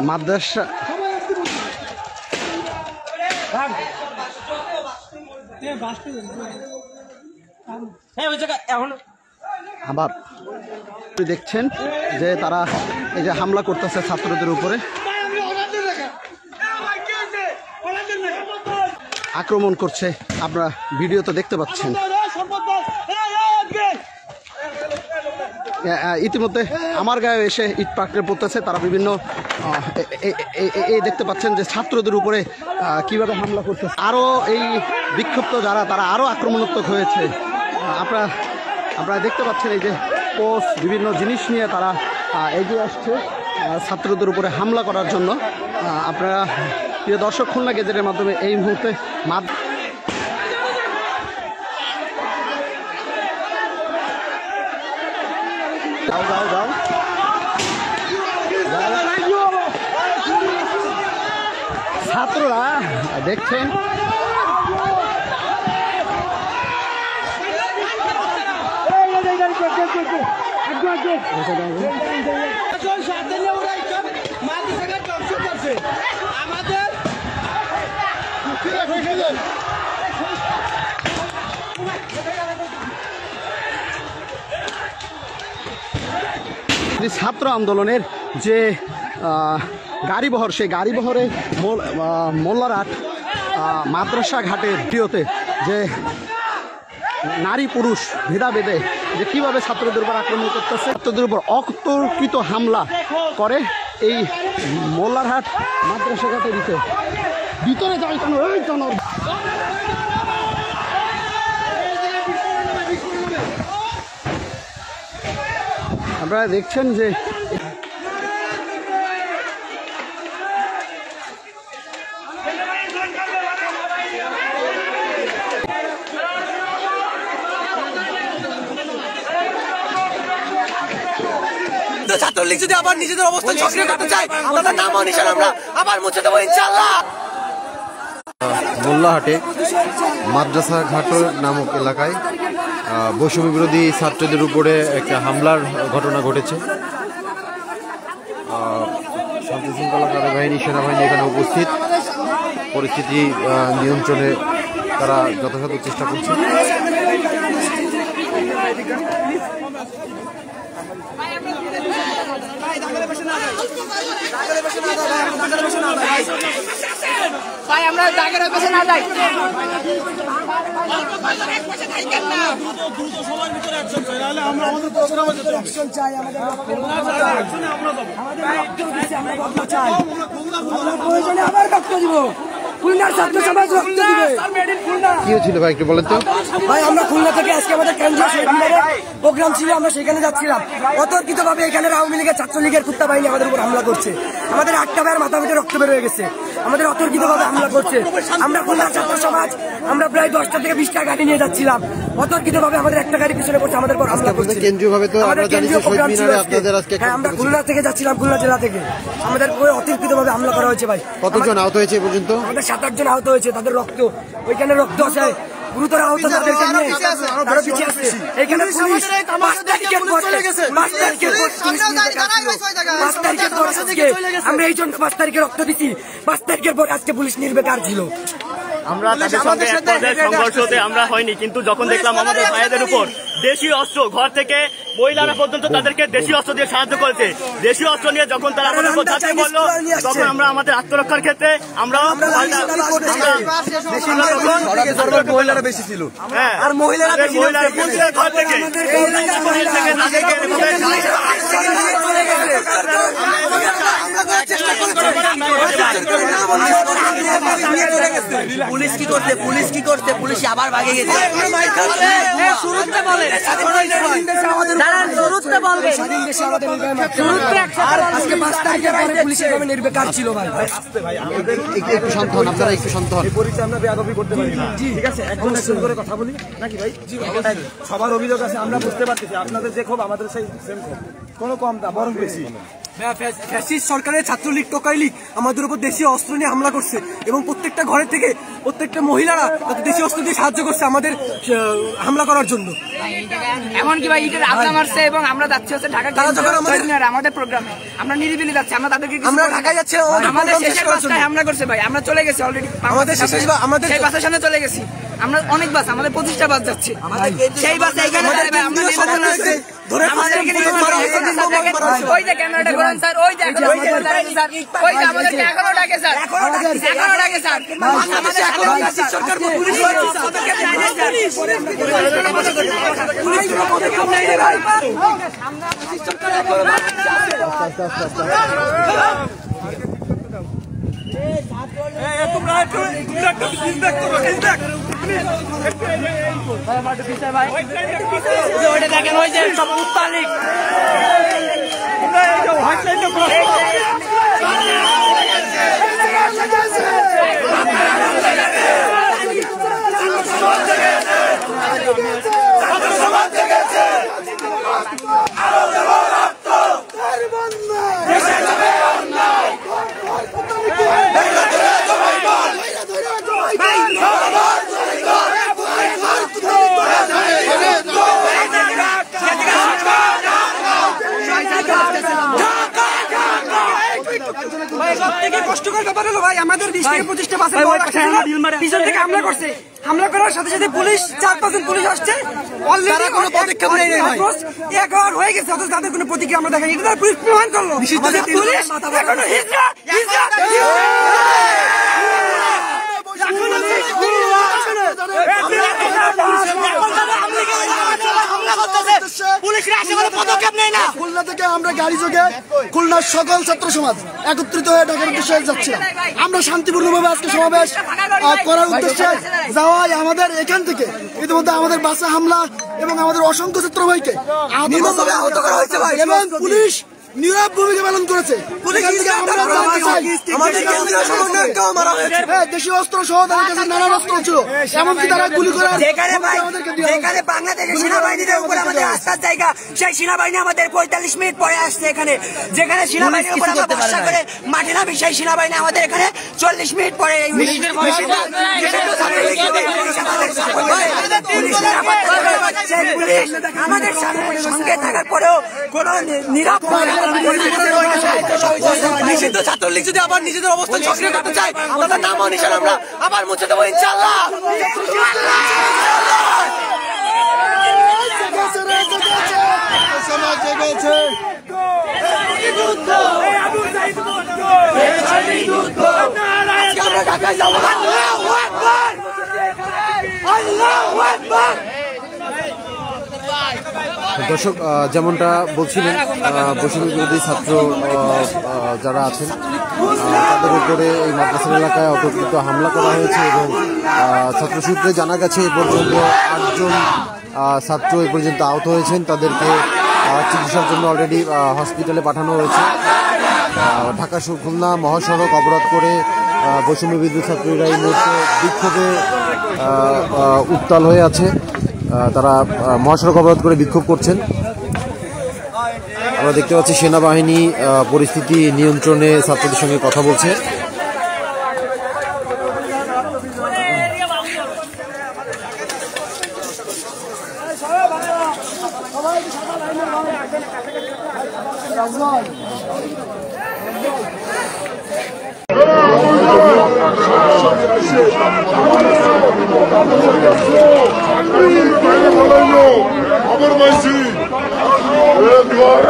মাদ্রাসা আবার দেখছেন যে তারা এই যে হামলা করতেছে ছাত্রদের উপরে, আক্রমণ করছে, আপনারা ভিডিও তো দেখতে পাচ্ছেন। ইতিমধ্যে আমার গায়ে এসে ইট পাকড়ে পড়তেছে তারা, বিভিন্ন এই দেখতে পাচ্ছেন যে ছাত্রদের উপরে কিভাবে হামলা করতেছে। আরও এই বিক্ষুব্ধ যারা তারা আরও আক্রমণাত্মক হয়েছে। আপনারা দেখতে পাচ্ছেন এই যে পোস্ট, বিভিন্ন জিনিস নিয়ে তারা এগিয়ে আসছে ছাত্রদের উপরে হামলা করার জন্য। আপনারা প্রিয় দর্শক, খুলনা গেজেটের মাধ্যমে এই মুহূর্তে ছাত্ররা দেখছেন ছাত্র আন্দোলনের যে গাড়িবহর, সেই গাড়িবহরে মোল্লারহাট মাদ্রাসা ঘাটের প্রিয়তে যে নারী পুরুষ ভেদাভেদে যে কীভাবে ছাত্রদের উপর আক্রমণ করতেছে, ছাত্রদের উপর অতর্কিত হামলা করে এই মোল্লারহাট মাদ্রাসা ঘাটের ভিতরে যাই কেন, এই কেন আপনারা দেখছেন যে ছাত্রলীগ যদি আবার নিজেদের অবস্থান সক্রিয় করতে চায়, তাদের নাম নিশান আমরা আবার মুছে দেবো ইনশাআল্লাহ। মোল্লাহাটে মাদ্রাসা ঘাট নামক এলাকায় বৈষম্য বিরোধী ছাত্রদের উপরে একটা হামলার ঘটনা ঘটেছে। শান্তি শৃঙ্খলা বাহিনী, সেনাবাহিনী এখানে উপস্থিত, পরিস্থিতি নিয়ন্ত্রণে তারা যথাযথ চেষ্টা করছে। আমরা দাগের পেছনে না যাই, খুলনার ছাত্র সমাজ রক্ত দিবে। কি হয়েছিল ভাই একটু বলেন তো? ভাই আমরা খুলনা থেকে আজকে আমাদের কেন্দ্রীয় প্রোগ্রাম ছিল, আমরা সেখানে যাচ্ছিলাম। অতর্কিত ভাবে এখানে আওয়ামী লীগের, ছাত্রলীগের কুত্তা বাহিনী আমাদের উপর হামলা করছে। আমাদের একটা ভাইয়ের মাথা পেটে রক্ত বের হয়ে গেছে, আমাদের অতর্কিত ভাবে হামলা করছে। আমরা খুলনার ছাত্র সমাজ আমরা প্রায় 10টা থেকে 20টা গাড়ি নিয়ে যাচ্ছিলাম, অতর্কিত ভাবে আমাদের একটা গাড়ি পিছনে পড়ছে, আমাদের উপর হামলা করছে। কেন্দ্রীয় ভাবে তো আমাদের কেন্দ্রীয় প্রোগ্রাম ছিল। হ্যাঁ, আমরা খুলনা থেকে যাচ্ছিলাম, খুলনা জেলা থেকে আমাদের উপরে অতর্কিত ভাবে হামলা করা হয়েছে। ভাই কতজন আহত হয়েছে পর্যন্ত? আমাদের 7-8 জন আহত হয়েছে, তাদের রক্ত ওইখানে রক্ত আছে, গুরুতর আহত তাদেরকে নিয়ে আরো পিছিয়ে আছে। এখানে পুলিশ 5 তারিখের পর আমরা এই জন্য 5 তারিখে রক্ত দিচ্ছি। 5 তারিখের পর আজকে পুলিশ নির্বিকার ছিল। আমরা তাদের সঙ্গে এক পর্যায়ে সংঘর্ষ হতে আমরা হয়নি, কিন্তু যখন দেখলাম আমাদের ভাইদের উপর দেশীয় অস্ত্র, ঘর থেকে মহিলারা পর্যন্ত তাদেরকে দেশীয় অস্ত্র দিয়ে সাহায্য করেছে। দেশীয় অস্ত্র নিয়ে যখন তারা আমাদের উপর থাকতে বললো, তখন আমরা আমাদের আত্মরক্ষার ক্ষেত্রে আমরা মহিলারা বেশি ছিল, আর মহিলারা ঘর থেকে পুলিশ কি করছে, পুলিশ কি করছে, পুলিশ আবার ভাগে গেছে। নির্বিকার ছিল। ভাই একটু শান্ত হন, আপনারা একটু শান্ত হন। পরিচয় আমরা বেয়াদবি করতে পারি না, ঠিক আছে? এখন করে কথা বলি নাকি ভাই? সবার অভিযোগ আছে, আমরা বুঝতে পারতেছি আপনাদের যে ক্ষোভ আমাদের সেই সেম ক্ষোভ, কোনো কম না বরং বেশি। ফ্যাসিস্ট সরকারের ছাত্রলীগ টোকাই লীগ আমাদের উপর দেশীয় অস্ত্র নিয়ে হামলা করছে এবং প্রত্যেকটা ঘরের থেকে প্রত্যেকটা মহিলারা তাদের দেশীয় অস্ত্র দিয়ে সাহায্য করছে আমাদের হামলা করার জন্য। এমনকি ভাই ইটের আগুন মারছে এবং আমরা যাচ্ছি হচ্ছে ঢাকা আমাদের প্রোগ্রামে আমরা নিরিবিলি যাচ্ছি, আমরা তাদেরকে আমরা ঢাকায় যাচ্ছি, আমাদের শেষের বাসটায় হামলা করছে ভাই, আমরা চলে গেছি অলরেডি, আমাদের সেই বাসের সামনে চলে গেছি, আমরা অনেক বাস আমাদের 25টা বাস যাচ্ছে, সেই বাসে এইখানে আমরা ওই যে ক্যামেরাটা করেন স্যার, ওই যে এখনো স্যার, ওই যে আমাদেরকে এখনো ডাকে স্যার, এখনো ডাকে স্যার, আমাদের সরকার পুলিশ দেখেন ওই যে সব উত্তালিক কষ্টকর ব্যাপার হলো ভাই, আমাদের 20 থেকে 25টা বাসে পিছন থেকে হামলা করছে, হামলা করার সাথে সাথে পুলিশ 4-5 জন পুলিশ আসছে, অলরেডি কোনো পদক্ষেপ নেয়নি ভাই, এক আওয়ার হয়ে গেছে অথচ তাদের কোনো প্রতিক্রিয়া আমরা দেখাইনি, এটা পুলিশ প্রমাণ করলো পুলিশ এখনো হিজরা খুলনা থেকে আমরা গাড়ি যোগে খুলনার সকল ছাত্র সমাজ একত্রিত হয়ে ঢাকার উদ্দেশ্যে যাচ্ছিলাম। আমরা শান্তিপূর্ণভাবে আজকে সমাবেশ করার উদ্দেশ্যে যাওয়ায় আমাদের এখান থেকে ইতিমধ্যে আমাদের বাসে হামলা এবং আমাদের অসংখ্য ছাত্র ভাইকে আহত করা হয়েছে এবং পুলিশ নীরব ভূমিকা পালন করেছে। দেশীয় অস্ত্র সহ তাদের কাছে নানান অস্ত্র ছিল, এমনকি তারা গুলি করার যেখানে বাংলাদেশের সেনাবাহিনীদের উপর আমাদের আস্থার জায়গা, সেই সেনাবাহিনী আমাদের 45 মিনিট পরে আসছে এখানে, যেখানে সেনাবাহিনীর উপর আমরা ভরসা করে মাঠে নামি, সেই সেনাবাহিনী আমাদের এখানে 40 মিনিট পরে আমাদের সঙ্গে থাকার পরেও কোন নিরাপদ নিষিদ্ধ ছাত্রলীগ যদি আবার নিজেদের অবস্থান সক্রিয় করতে চায়, তাদের নাম নিশান আমরা আবার মুছে দেবো ইনশাআল্লাহ। আমরা ঢাকায় যাবো। আল্লাহু আকবার, আল্লাহু আকবার। দর্শক, যেমনটা বলছিলেন, বৈষম্য বিরোধী ছাত্র যারা আছেন তাদের উপরে এই মাদ্রাসা এলাকায় অতর্কিত হামলা করা হয়েছে এবং ছাত্র সূত্রে জানা গেছে এ পর্যন্ত 8 জন ছাত্র এ পর্যন্ত আহত হয়েছেন, তাদেরকে চিকিৎসার জন্য অলরেডি হসপিটালে পাঠানো হয়েছে। ঢাকা খুলনা মহাসড়ক অবরোধ করে বৈষম্য বিরোধী ছাত্রীরা এই মুহূর্তে বিক্ষোভে উত্তাল হয়ে আছে, তারা মহাসড়ক অবরোধ করে বিক্ষোভ করছেন। আমরা দেখতে পাচ্ছি সেনাবাহিনী পরিস্থিতি নিয়ন্ত্রণে ছাত্রদের সঙ্গে কথা বলছে। Amor Messi, Edward,